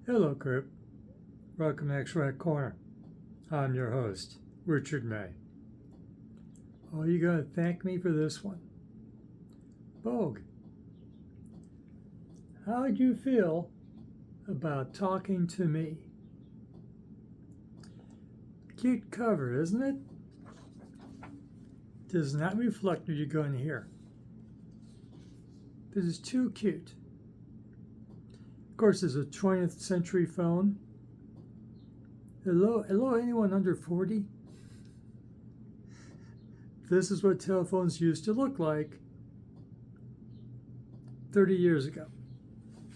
Hello, group. Welcome to Extract Corner. I'm your host, Richard May. Oh, you gotta thank me for this one. Bogue, how'd you feel about Talking to Me? Cute cover, isn't it? Does not reflect what you're going to hear. This is too cute. Of course, there's a 20th century phone. Hello, anyone under 40? This is what telephones used to look like 30 years ago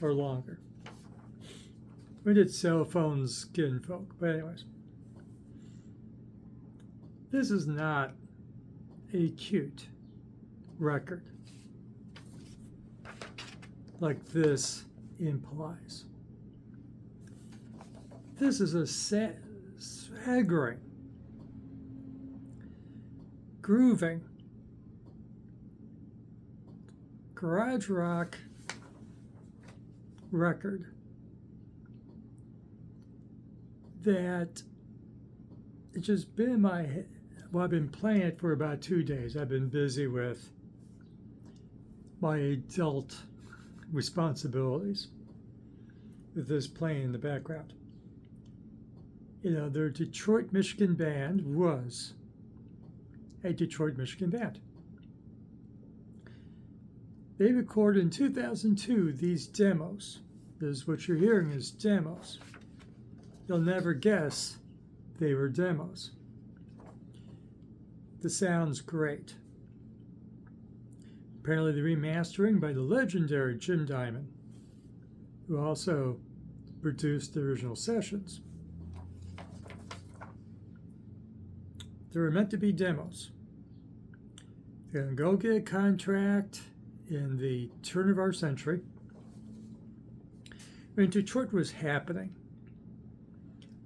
or longer. When did cell phones skin folk? But anyways, this is not a cute record like this implies. This is a staggering, grooving, garage rock record that it's just been in my head. Well, I've been playing it for about 2 days. I've been busy with my adult responsibilities with this playing in the background. You know, their Detroit, Michigan band was a Detroit, Michigan band. They recorded in 2002 these demos. This is what you're hearing is demos. You'll never guess they were demos. The sound's great. Apparently the remastering by the legendary Jim Diamond, who also produced the original sessions. They were meant to be demos. They're going to go get a contract in the turn of our century when Detroit was happening.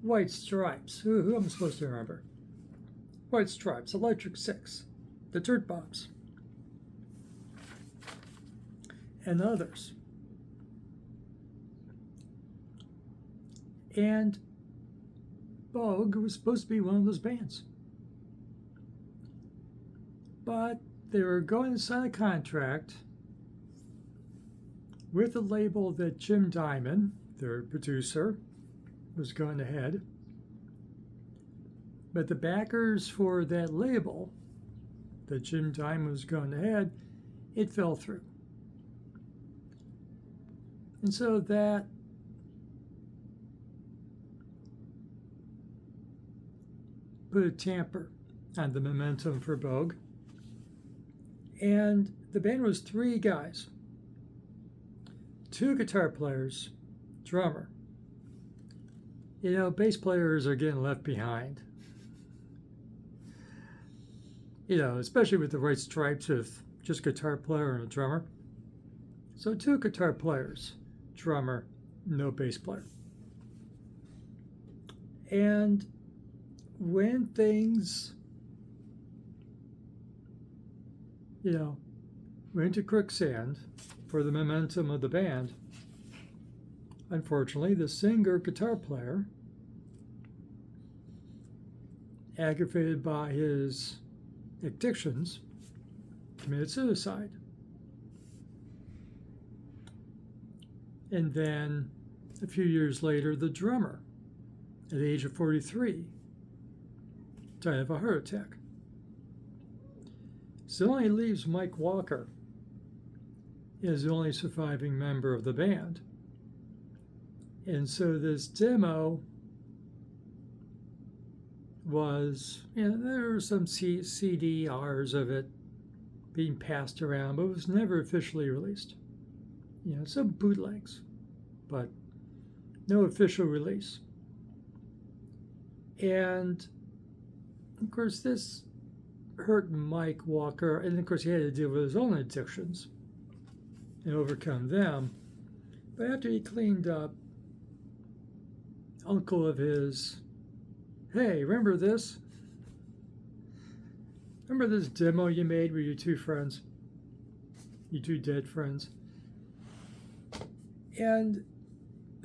White Stripes, who am I supposed to remember? White Stripes, Electric Six, the Dirt Bombs, and others. And Bogue was supposed to be one of those bands. But they were going to sign a contract with a label that Jim Diamond, their producer, was going ahead. But the backers for that label that Jim Diamond was going ahead, it fell through. And so that put a tamper on the momentum for Bogue. And the band was 3 guys, 2 guitar players, drummer. You know, bass players are getting left behind. You know, especially with the White Stripes with just guitar player and a drummer. So 2 guitar players, drummer, no bass player. And when things, you know, went into quicksand for the momentum of the band, unfortunately, the singer guitar player, aggravated by his addictions, committed suicide. And then a few years later, the drummer, at the age of 43, died of a heart attack. So it only leaves Mike Walker as the only surviving member of the band. And so this demo was, you know, there were some CDRs of it being passed around, but it was never officially released. You know, some bootlegs, but no official release. And of course, this hurt Mike Walker, and of course, he had to deal with his own addictions and overcome them. But after he cleaned up, uncle of his, hey, remember this? Remember this demo you made with your 2 friends? Your 2 dead friends? And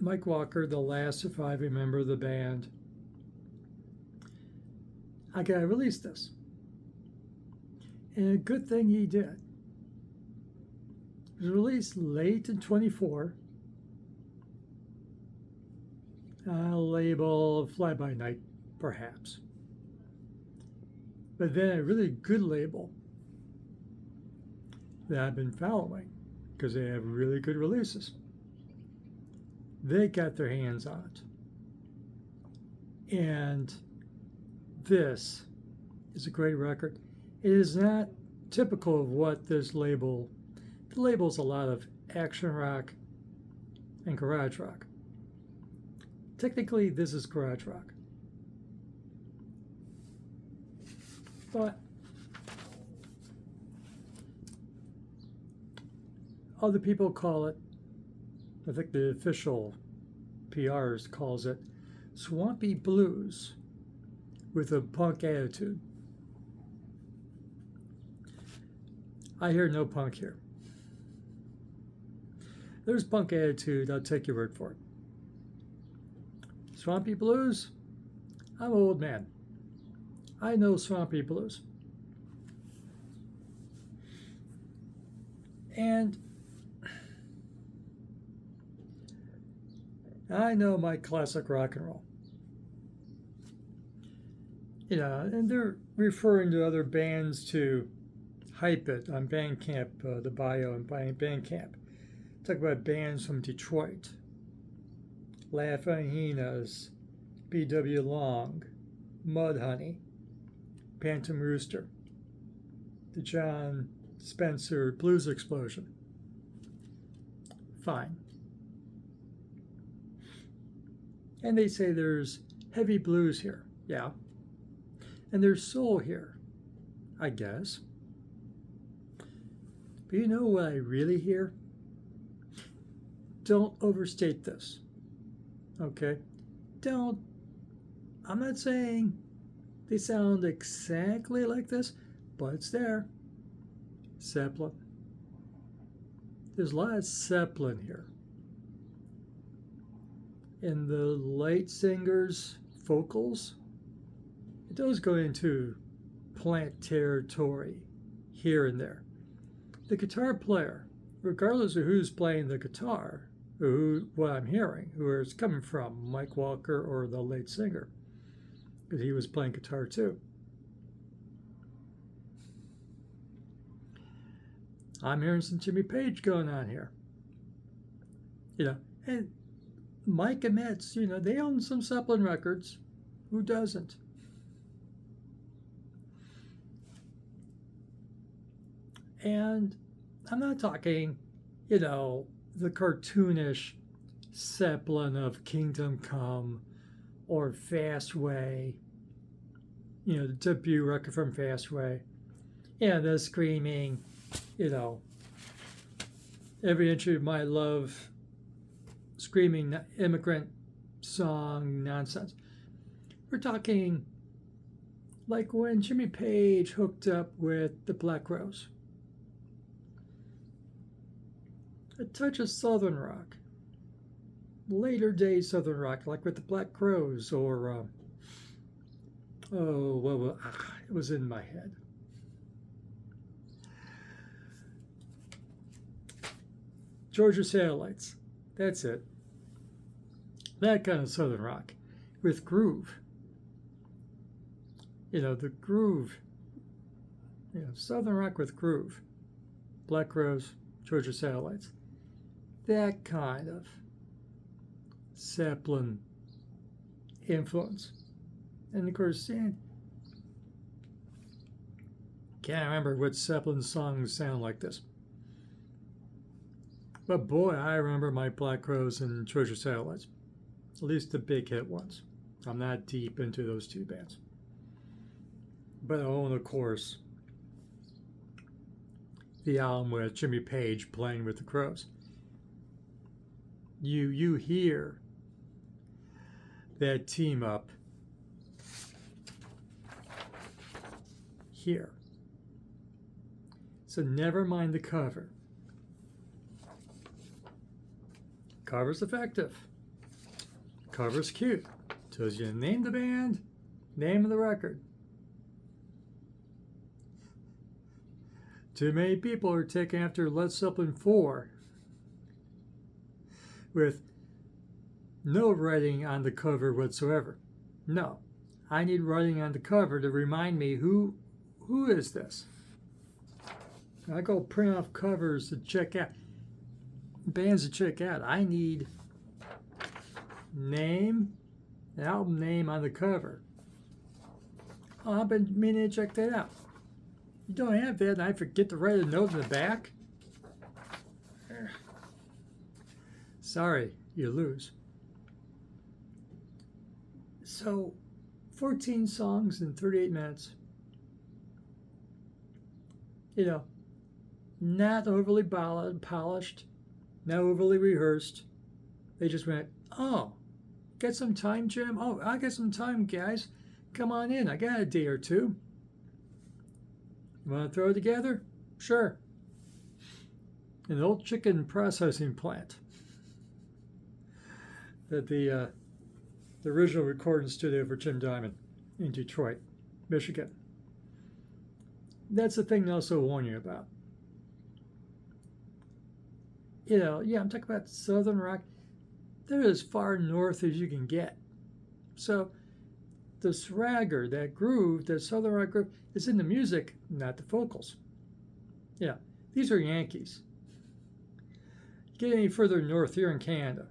Mike Walker, the last surviving member of the band, I gotta release this. And a good thing he did. It was released late in 24. Label Fly By Night, perhaps. But then a really good label that I've been following because they have really good releases. They got their hands on it. And this is a great record. It is not typical of what this label, the label's a lot of action rock and garage rock. Technically, this is garage rock. But other people call it, I think the official PRs calls it swampy blues with a punk attitude. I hear no punk here. There's punk attitude, I'll take your word for it. Swampy blues? I'm an old man. I know swampy blues. And I know my classic rock and roll. You know, and they're referring to other bands to hype it on Bandcamp, the bio and Bandcamp. Talk about bands from Detroit. Laughing Hyenas, B.W. Long, Mudhoney, Phantom Rooster, the John Spencer Blues Explosion. Fine. And they say there's heavy blues here. Yeah. And there's soul here, I guess. But you know what I really hear? Don't overstate this. Okay? I'm not saying they sound exactly like this, but it's there. Zeppelin. There's a lot of Zeppelin here. And the lead singer's vocals, it does go into Plant territory here and there. The guitar player, regardless of who's playing the guitar, or what I'm hearing, where it's coming from, Mike Walker or the lead singer, because he was playing guitar too. I'm hearing some Jimmy Page going on here. You know, and Mike admits, you know, they own some Zeppelin records. Who doesn't? And I'm not talking, you know, the cartoonish Zeppelin of Kingdom Come or Fastway, you know, the debut record from Fastway. Yeah, the screaming, you know, every inch of my love, screaming immigrant song nonsense. We're talking like when Jimmy Page hooked up with the Black Crowes. A touch of Southern rock. Later day Southern rock, like with the Black Crowes or, it was in my head. Georgia Satellites. That's it. That kind of Southern rock with groove. You know, the groove. You know, Southern rock with groove. Black Crowes, Georgia Satellites. That kind of Zeppelin influence. And of course, can't remember what Zeppelin songs sound like this. But boy, I remember my Black Crowes and Georgia Satellites. At least the big hit ones. I'm not deep into those two bands. But I own, of course, the album with Jimmy Page playing with the Crowes. You hear that team up here. So never mind the cover. Cover's effective. Cover's cute. Tells you the name of the band, name of the record. Too many people are taking after Led Zeppelin 4 with no writing on the cover whatsoever. No, I need writing on the cover to remind me who is this. I go print off covers to check out bands to check out. I need name, album name on the cover. Oh, I've been meaning to check that out. You don't have that, and I forget to write a note in the back. Sorry, you lose. So, 14 songs in 38 minutes. You know, not overly polished, not overly rehearsed. They just went, oh, got some time, Jim? Oh, I got some time, guys. Come on in. I got a day or two. You want to throw it together? Sure. An old chicken processing plant that the original recording studio for Jim Diamond in Detroit, Michigan. That's the thing to also warn you about. You know, yeah, I'm talking about Southern rock. They're as far north as you can get. So the swagger, that groove, that Southern rock groove, is in the music, not the vocals. Yeah, these are Yankees. Get any further north, you're in Canada.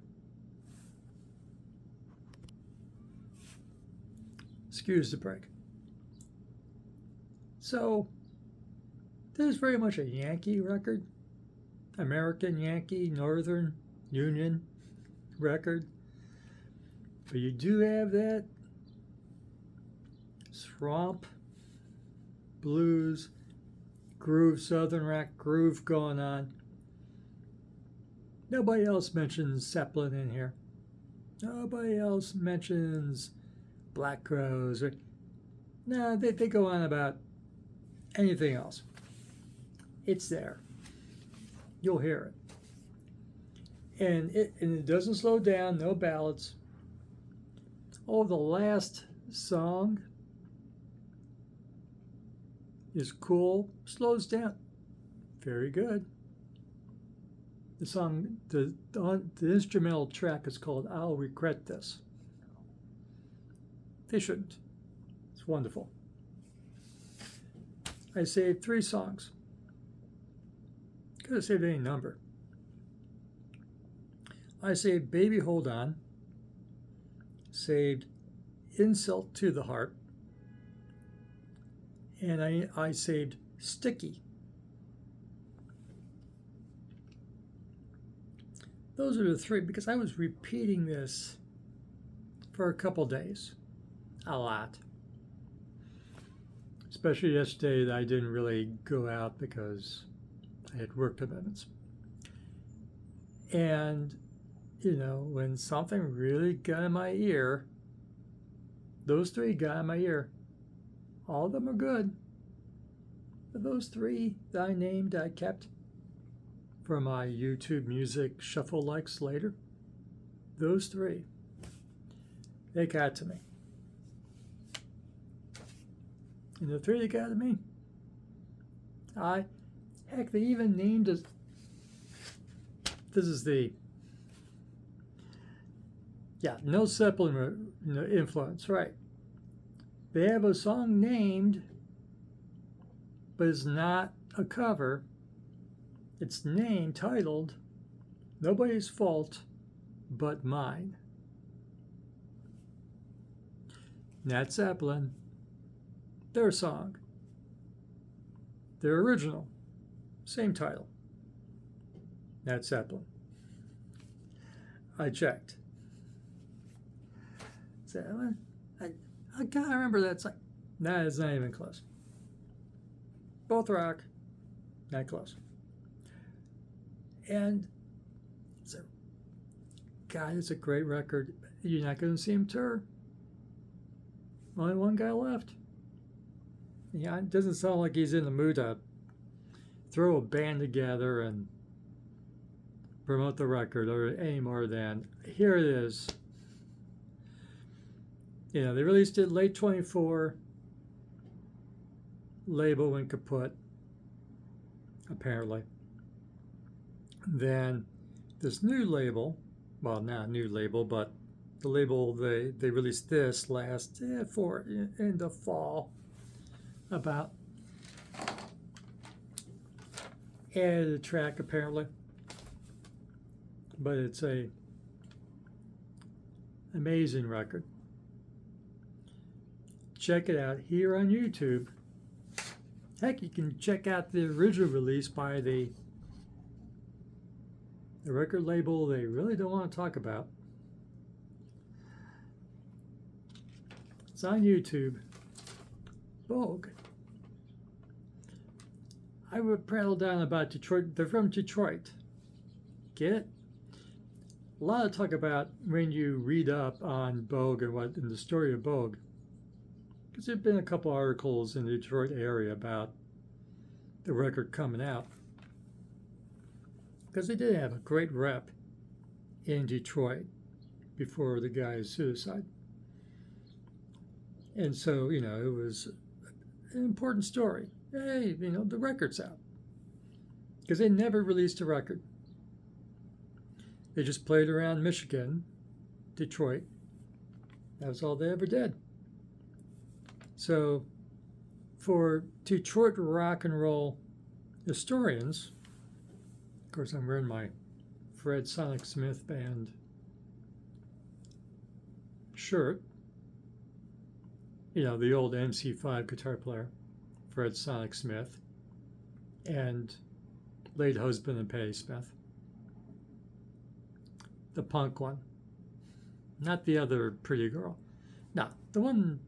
Excuse the break. So, this is very much a Yankee record. American Yankee, Northern Union record. But you do have that swamp, blues, groove, Southern rock groove going on. Nobody else mentions Zeppelin in here. Nobody else mentions Black Crowes. No, they go on about anything else. It's there. You'll hear it. And it doesn't slow down, no ballads. Oh, the last song is cool, slows down. Very good. The song, the instrumental track is called I'll Regret This. They shouldn't. It's wonderful. I saved 3 songs. Could have saved any number. I saved Baby Hold On, saved Insult to the Heart, and I saved Sticky. Those are the 3 because I was repeating this for a couple days. A lot. Especially yesterday that I didn't really go out because I had work commitments. And, you know, when something really got in my ear, those 3 got in my ear. All of them are good. But those 3 that I named, I kept for my YouTube music shuffle likes later. Those 3, they got to me. And the 3 that got to me, heck, they even named it. This is no Zeppelin influence, right? They have a song named, but it's not a cover. It's named, titled, Nobody's Fault But Mine. Nat Zeppelin, their song. Their original, same title. Nat Zeppelin. I checked. I can't remember that song. Nah, it's not even close. Both rock, not close. And God, it's a great record. You're not going to see him tour. Only one guy left. Yeah, it doesn't sound like he's in the mood to throw a band together and promote the record or any more than, here it is. You know, they released it late 24. Label went kaput, apparently. Then this new label, well, not a new label, but the label they released this last in the fall, about added a track apparently, but it's a amazing record. Check it out here on YouTube. Heck, you can check out the original release by the record label they really don't want to talk about. It's on YouTube. Bogue. I would prattle down about Detroit. They're from Detroit. Get it? A lot of talk about when you read up on Bogue and what in the story of Bogue. Because there have been a couple articles in the Detroit area about the record coming out. Because they did have a great rep in Detroit before the guy's suicide. And so, you know, it was an important story. Hey, you know, the record's out. Because they never released a record. They just played around Michigan, Detroit. That was all they ever did. So, for Detroit rock and roll historians, of course, I'm wearing my Fred Sonic Smith Band shirt. You know, the old MC5 guitar player, Fred Sonic Smith, and late husband of Patti Smith. The punk one. Not the other pretty girl. No, the one,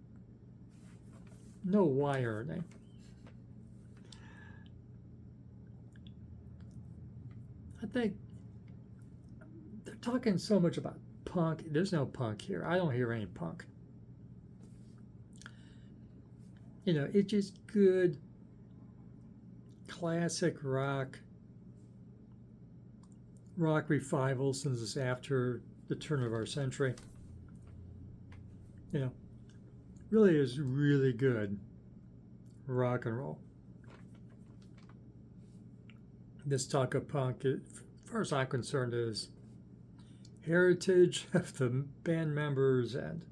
no Y or her name. I think they're talking so much about punk. There's no punk here. I don't hear any punk. You know, it's just good, classic rock revival since it's after the turn of our century. You know, really is really good rock and roll. This talk of punk, as far as I'm concerned, is heritage of the band members and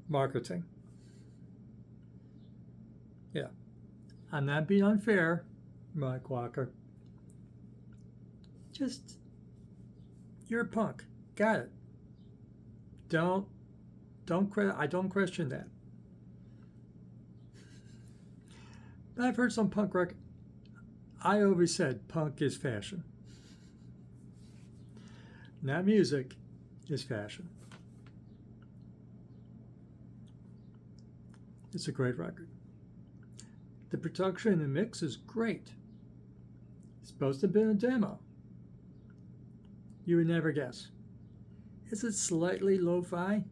marketing. Yeah. I'm not being unfair, Mike Walker. Just, you're a punk. Got it. I don't question that. But I've heard some punk rock. I always said punk is fashion. Not music, is fashion. It's a great record. The production and the mix is great. It's supposed to have been a demo. You would never guess. Is it slightly lo-fi?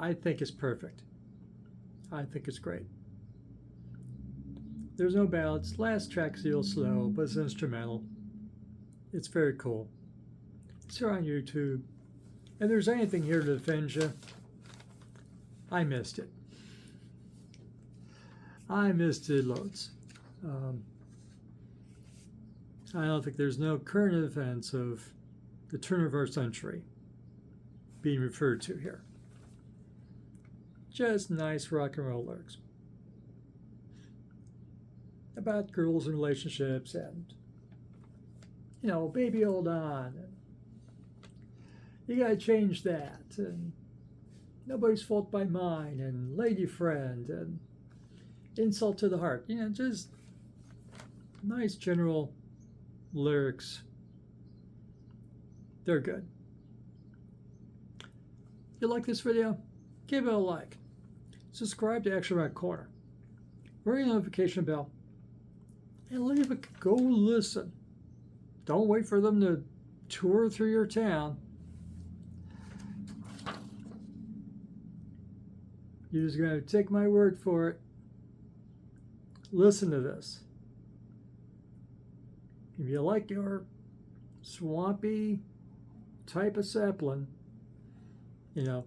I think it's perfect. I think it's great. There's no ballads. Last track's a little slow, but it's instrumental. It's very cool. It's here on YouTube. If there's anything here to defend you, I missed it. I missed it loads. I don't think there's no current events of the turn of our century being referred to here. Just nice rock and roll lyrics about girls and relationships and, you know, baby, hold on. And you gotta change that. And nobody's fault but mine. And lady friend. And insult to the heart. You know, just nice general lyrics. They're good. You like this video? Give it a like. Subscribe to Action Rock Corner. Ring the notification bell. And leave a go listen. Don't wait for them to tour through your town. You're just going to take my word for it. Listen to this. If you like your swampy type of Zeppelin, you know,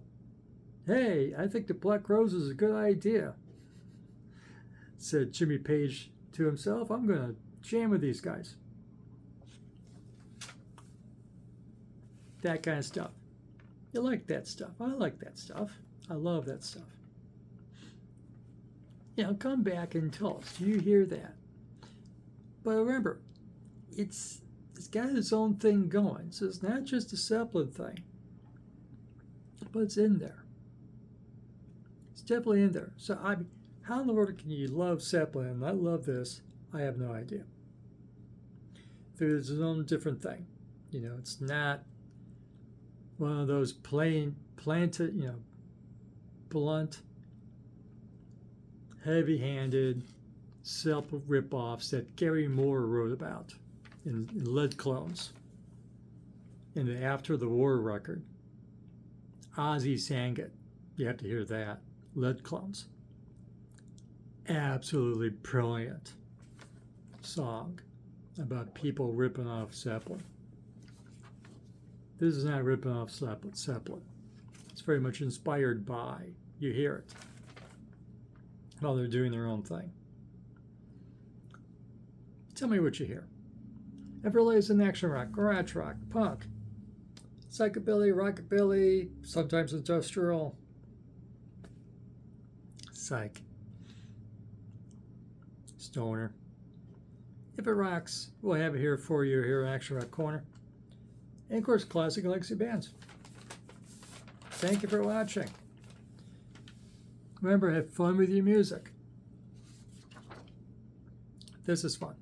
hey, I think the Black Rose is a good idea, said Jimmy Page to himself. I'm going to jam with these guys. That kind of stuff. You like that stuff. I like that stuff. I love that stuff. You know, come back and tell us. Do you hear that? But remember, it's got its own thing going. So it's not just a Zeppelin thing, but it's in there. It's definitely in there. So I mean, how in the world can you love Zeppelin and not love this? I have no idea. There's its own different thing. You know, it's not one of those planted, you know, blunt, heavy-handed self-rip-offs that Gary Moore wrote about in Lead Clones in the After the War record. Ozzy sang it. You have to hear that. Lead Clones. Absolutely brilliant song about people ripping off Zeppelin. This is not ripping off Zeppelin. It's very much inspired by. You hear it while they're doing their own thing. Tell me what you hear. Everly is an action rock, garage rock, punk, psychobilly, rockabilly, sometimes industrial, psych, stoner. If it rocks, we'll have it here for you here in Action Rock Corner. And of course, classic legacy bands. Thank you for watching. Remember, have fun with your music. This is fun.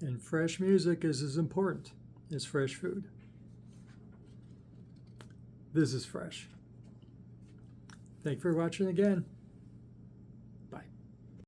And fresh music is as important as fresh food. This is fresh. Thank you for watching again.